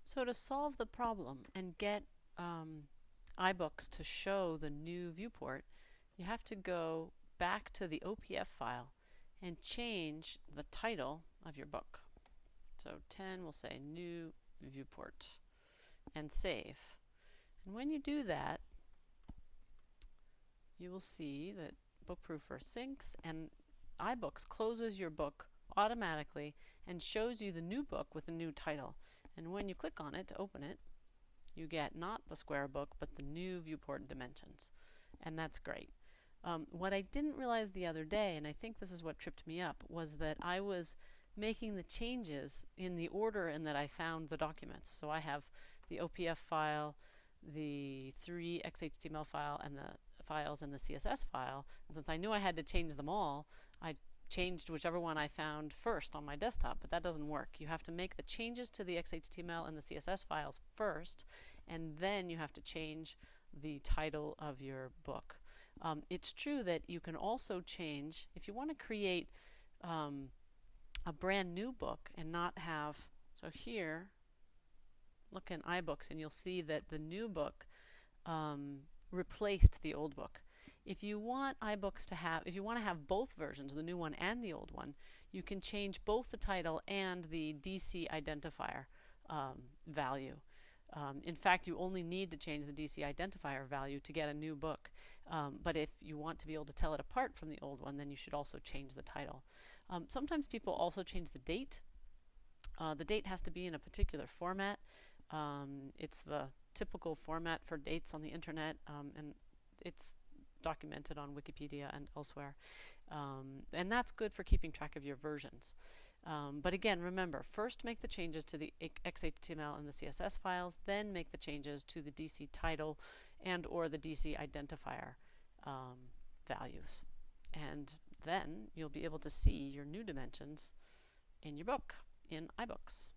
So to solve the problem and get iBooks to show the new viewport, you have to go back to the OPF file and change the title of your book. So 10 will say new viewport and save. And when you do that, you will see that BookProofer syncs and iBooks closes your book automatically and shows you the new book with a new title. And when you click on it to open it, you get not the square book, but the new viewport dimensions. And that's great. What I didn't realize the other day, and I think this is what tripped me up, was that I was making the changes in the order in that I found the documents. So I have the OPF file, the 3 XHTML file, and the files and the CSS file. And since I knew I had to change them all, I changed whichever one I found first on my desktop, but that doesn't work. You have to make the changes to the XHTML and the CSS files first, and then you have to change the title of your book. It's true that you can also change, if you want to create a brand new book and not have, so here, look in iBooks and you'll see that the new book replaced the old book. If you want iBooks to have, if you want to have both versions, the new one and the old one, you can change both the title and the DC identifier value. In fact, you only need to change the DC identifier value to get a new book. But if you want to be able to tell it apart from the old one, then you should also change the title. Sometimes people also change the date. The date has to be in a particular format. It's the typical format for dates on the internet, and it's documented on Wikipedia and elsewhere. And that's good for keeping track of your versions. But again, remember, first make the changes to the XHTML and the CSS files, then make the changes to the DC title and or the DC identifier values. And then you'll be able to see your new dimensions in your book in iBooks.